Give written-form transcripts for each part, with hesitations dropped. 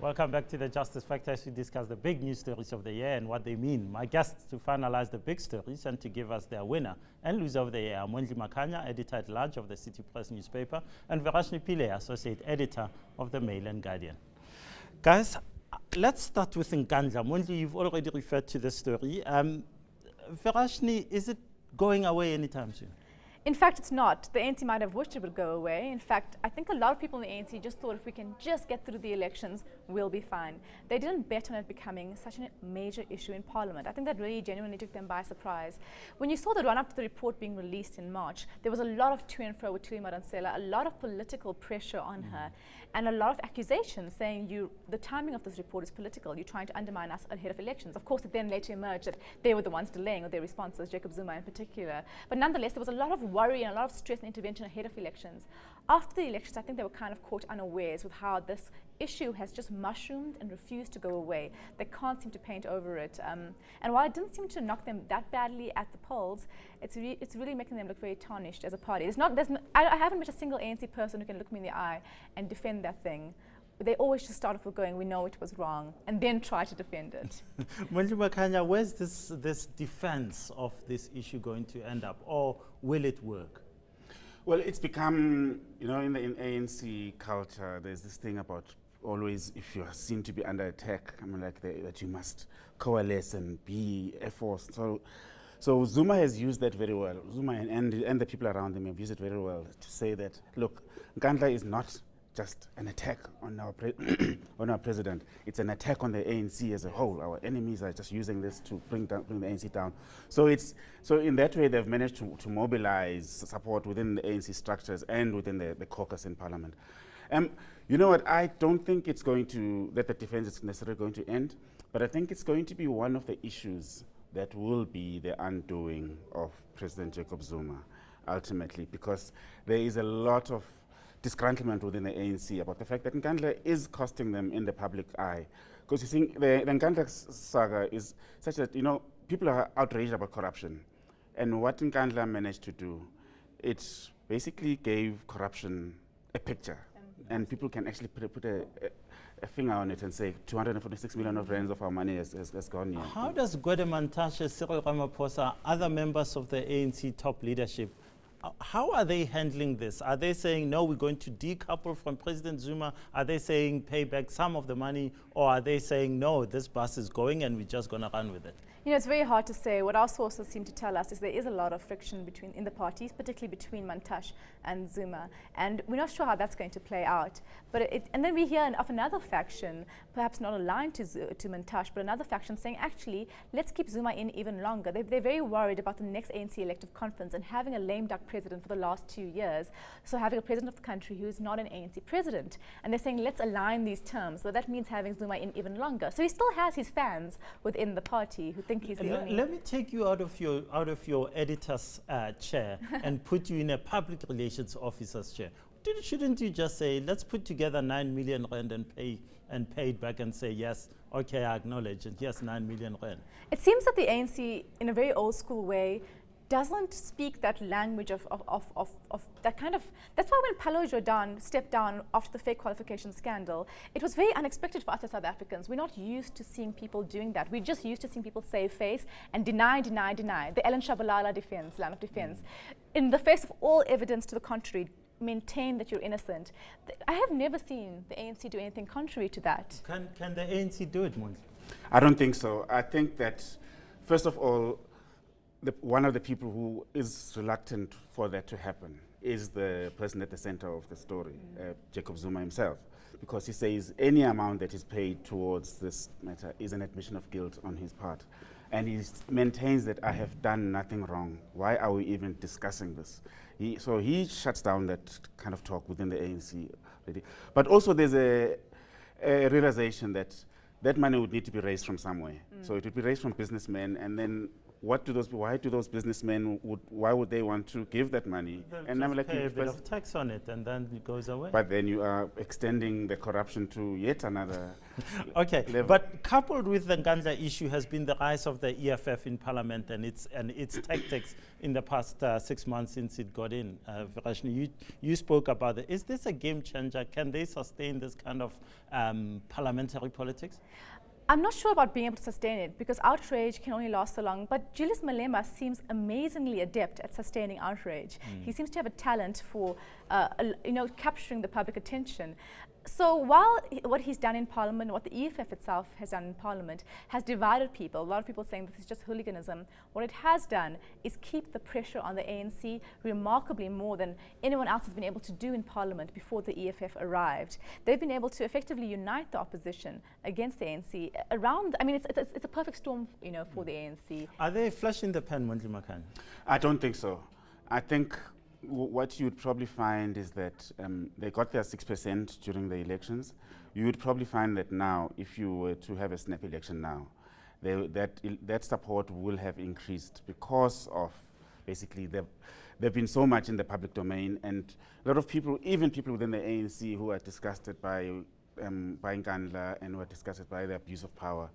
Welcome back to the Justice Factor as we discuss the big news stories of the year and what they mean. My guests to finalize the big stories and to give us their winner and loser of the year are Mondli Makhanya, editor-at-large of the City Press newspaper, and Verashni Pillay, associate editor of the Mail and Guardian. Guys, let's start with eNCA. Mondli, you've already referred to the story. Verashni, is it going away anytime soon? In fact, it's not. The ANC might have wished it would go away. In fact, I think a lot of people in the ANC just thought if we can just get through the elections, we'll be fine. They didn't bet on it becoming such a major issue in Parliament. I think that really genuinely took them by surprise. When you saw the run-up to the report being released in March, there was a lot of to and fro with Tuli Madonsela, a lot of political pressure on her, and a lot of accusations saying the timing of this report is political. You're trying to undermine us ahead of elections. Of course, it then later emerged that they were the ones delaying or their responses, Jacob Zuma in particular. But nonetheless, there was a lot of worry and a lot of stress and intervention ahead of elections. After the elections, I think they were kind of caught unawares with how this issue has just mushroomed and refused to go away. They can't seem to paint over it. And while it didn't seem to knock them that badly at the polls, it's really making them look very tarnished as a party. I haven't met a single ANC person who can look me in the eye and defend that thing. They always just start off with going, we know it was wrong, and then try to defend it. Mondli Makhanya, where's this defense of this issue going to end up, or will it work? Well, it's become, in ANC culture, there's this thing about always, if you are seen to be under attack, that you must coalesce and be a force. So Zuma has used that very well. Zuma and the people around him have used it very well to say that, look, Nkandla is not just an attack on our on our president. It's an attack on the ANC as a whole. Our enemies are just using this to bring the ANC down. So in that way, they've managed to mobilize support within the ANC structures and within the caucus in Parliament. You know what? I don't think it's going to that the defense is necessarily going to end, but I think it's going to be one of the issues that will be the undoing of President Jacob Zuma ultimately, because there is a lot of disgruntlement within the ANC about the fact that Nkandla is costing them in the public eye. Because you see, the Nkandla saga is such that, people are outraged about corruption. And what Nkandla managed to do, it basically gave corruption a picture. And people can actually put a finger on it and say 246 million of rands of our money has gone here. How does Gwede Mantashe, Cyril Ramaphosa, other members of the ANC top leadership, how are they handling this? Are they saying, no, we're going to decouple from President Zuma? Are they saying pay back some of the money? Or are they saying, no, this bus is going and we're just going to run with it? It's very hard to say. What our sources seem to tell us is there is a lot of friction in the parties, particularly between Mantashe and Zuma. And we're not sure how that's going to play out. And then we hear of another faction, perhaps not aligned to Mantashe, but another faction saying, actually, let's keep Zuma in even longer. They're very worried about the next ANC elective conference and having a lame duck president for the last 2 years. So having a president of the country who is not an ANC president. And they're saying, let's align these terms. So that means having Zuma in even longer. So he still has his fans within the party who think he's the only. Let me take you out of your editor's chair and put you in a public relations officer's chair. Shouldn't you just say, let's put together 9 million rand and pay it back and say, yes, okay, I acknowledge it, yes, 9 million rand. It seems that the ANC, in a very old school way, doesn't speak that language of that kind of. That's why when Pillay Jordan stepped down after the fake qualification scandal, it was very unexpected for us as South Africans. We're not used to seeing people doing that. We're just used to seeing people save face and deny. The Ellen Shabalala defense, line of defense. In the face of all evidence to the contrary, maintain that you're innocent. I have never seen the ANC do anything contrary to that. Can the ANC do it, Mondli? I don't think so. I think that, first of all, one of the people who is reluctant for that to happen is the person at the center of the story, Jacob Zuma himself, because he says any amount that is paid towards this matter is an admission of guilt on his part. And he maintains that I have done nothing wrong. Why are we even discussing this? So he shuts down that kind of talk within the ANC. But also there's a realization that that money would need to be raised from somewhere. So it would be raised from businessmen, and then why do those businessmen why would they want to give that money? And I'm like, pay a bit of tax on it, and then it goes away. But then you are extending the corruption to yet another. Okay, level. But coupled with the Ngandla issue has been the rise of the EFF in Parliament and its tactics in the past 6 months since it got in. Verashni, you spoke about it. Is this a game changer? Can they sustain this kind of parliamentary politics? I'm not sure about being able to sustain it because outrage can only last so long, but Julius Malema seems amazingly adept at sustaining outrage. He seems to have a talent for capturing the public attention. So while what he's done in Parliament, what the EFF itself has done in Parliament, has divided people, a lot of people saying this is just hooliganism, what it has done is keep the pressure on the ANC remarkably more than anyone else has been able to do in Parliament before the EFF arrived. They've been able to effectively unite the opposition against the ANC around, I mean, it's a perfect storm, for the ANC. Are they flush in the pan, Mondli Makhanya? I don't think so. I think what you'd probably find is that they got their 6% during the elections. You would probably find that now, if you were to have a snap election now, that support will have increased because of basically they've been so much in the public domain, and a lot of people, even people within the ANC who are disgusted by Nkandla and who are disgusted by the abuse of power,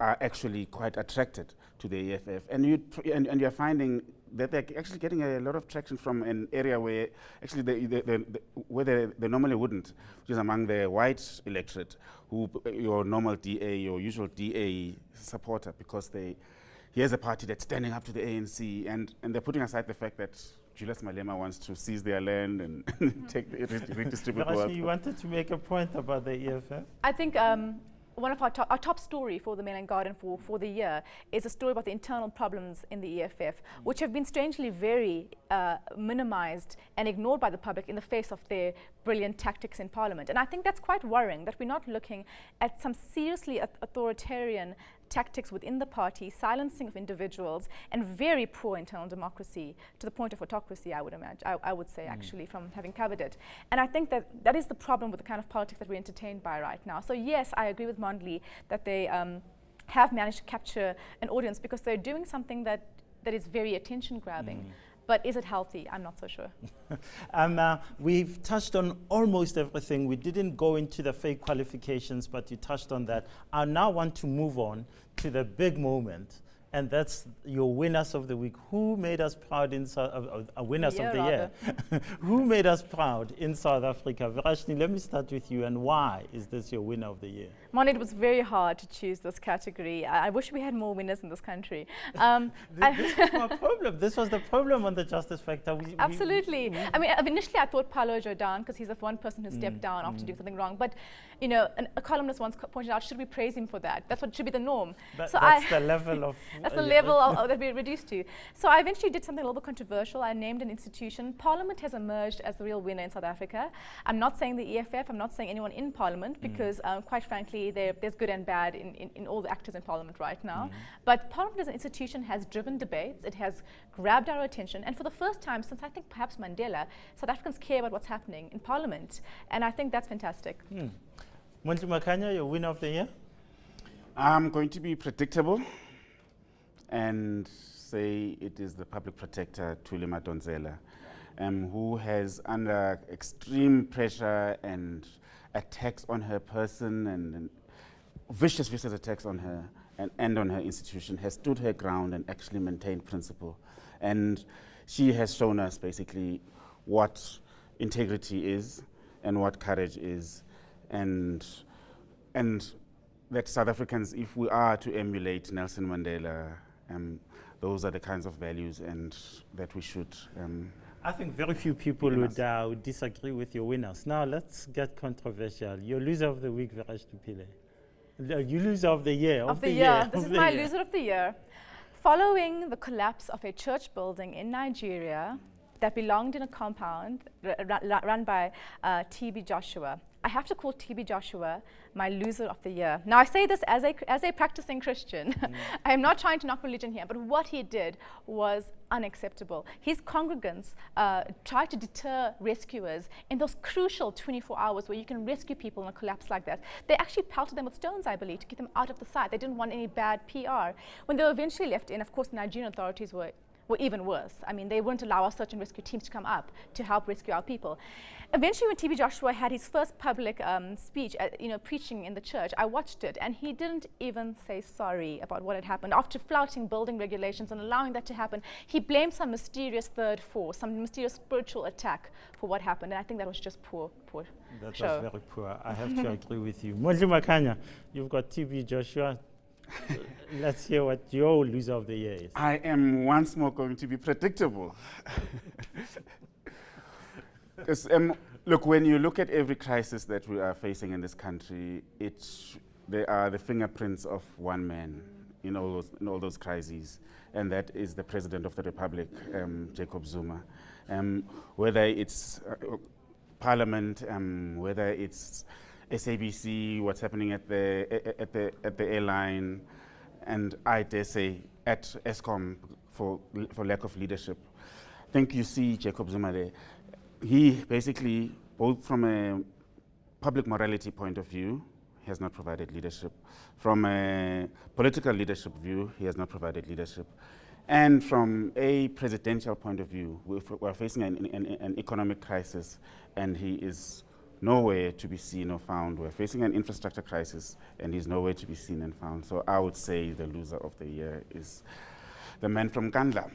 are actually quite attracted to the EFF, and you're finding that they're actually getting a lot of traction from an area where actually they normally wouldn't, which is among the white electorate, your normal DA, your usual DA supporter, because here's a party that's standing up to the ANC, and they're putting aside the fact that Julius Malema wants to seize their land and redistribute wealth. You wanted to make a point about the EFF? I think one of our top story for the Mail and Guardian for the year is a story about the internal problems in the EFF, which have been strangely very minimized and ignored by the public in the face of their brilliant tactics in Parliament. And I think that's quite worrying, that we're not looking at some seriously authoritarian tactics within the party, silencing of individuals, and very poor internal democracy, to the point of autocracy, I would imagine, I would say, actually, from having covered it. And I think that is the problem with the kind of politics that we're entertained by right now. So yes, I agree with Mondli that they have managed to capture an audience because they're doing something that is very attention-grabbing. But is it healthy? I'm not so sure. We've touched on almost everything. We didn't go into the fake qualifications, but you touched on that. I now want to move on to the big moment, and that's your winners of the week. Who made us proud in winners of the year? Who made us proud in South Africa? Verashni, let me start with you, and why is this your winner of the year? Mon, it was very hard to choose this category. I wish we had more winners in this country. This was my problem. This was the problem on the Justice Factor. Absolutely. I mean, initially I thought Paulo Jordan, because he's the one person who stepped down after doing something wrong. But, a columnist once pointed out, should we praise him for that? That's what should be the norm. That's the level of... That's the level that we're reduced to. So I eventually did something a little bit controversial. I named an institution. Parliament has emerged as the real winner in South Africa. I'm not saying the EFF. I'm not saying anyone in Parliament, because quite frankly, there's good and bad in all the actors in Parliament right now. But Parliament as an institution has driven debates. It has grabbed our attention. And for the first time since I think perhaps Mandela, South Africans care about what's happening in Parliament. And I think that's fantastic. Mondli Makhanya, your winner of the year? I'm going to be predictable and say it is the public protector, Thuli Madonsela, who has, under extreme pressure and attacks on her person and vicious attacks on her and on her institution, has stood her ground and actually maintained principle. And she has shown us basically what integrity is and what courage is, and that South Africans, if we are to emulate Nelson Mandela, those are the kinds of values and that we should. I think very few people would disagree with your winners. Now let's get controversial. Your loser of the week, Verashni Pillay. You loser of the year. This is my loser of the year. Following the collapse of a church building in Nigeria that belonged in a compound run by TB Joshua, I have to call TB Joshua my loser of the year. Now, I say this as a practicing Christian. I am not trying to knock religion here, but what he did was unacceptable. His congregants tried to deter rescuers in those crucial 24 hours where you can rescue people in a collapse like that. They actually pelted them with stones, I believe, to get them out of the site. They didn't want any bad PR. When they were eventually left in, of course, the Nigerian authorities were even worse. I mean, they wouldn't allow our search and rescue teams to come up to help rescue our people. Eventually, when TB Joshua had his first public speech, preaching in the church, I watched it, and he didn't even say sorry about what had happened. After flouting building regulations and allowing that to happen, he blamed some mysterious third force, some mysterious spiritual attack for what happened, and I think that was just poor That show. was very poor. I have to agree with you. Mondli Makhanya, you've got TB Joshua. Let's hear what your loser of the year is. I am once more going to be predictable. Because look, when you look at every crisis that we are facing in this country, they are the fingerprints of one man in all those crises, and that is the President of the Republic, Jacob Zuma. Whether it's Parliament, whether it's SABC, what's happening at the airline, and I dare say at ESCOM for lack of leadership. I think you see Jacob Zuma there. He basically, both from a public morality point of view, he has not provided leadership. From a political leadership view, he has not provided leadership. And from a presidential point of view, we're facing an economic crisis, and he is nowhere to be seen or found. We're facing an infrastructure crisis, and he's nowhere to be seen and found. So I would say the loser of the year is the man from Kandla.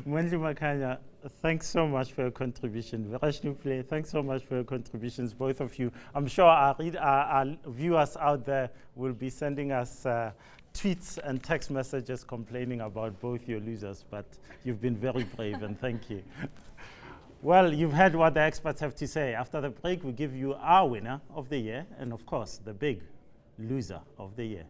Mondli Makhanya, thanks so much for your contribution. Verashni, Pillay, thanks so much for your contributions, both of you. I'm sure our viewers out there will be sending us tweets and text messages complaining about both your losers, but you've been very brave, and thank you. Well, you've heard what the experts have to say. After the break, we give you our winner of the year and, of course, the big loser of the year.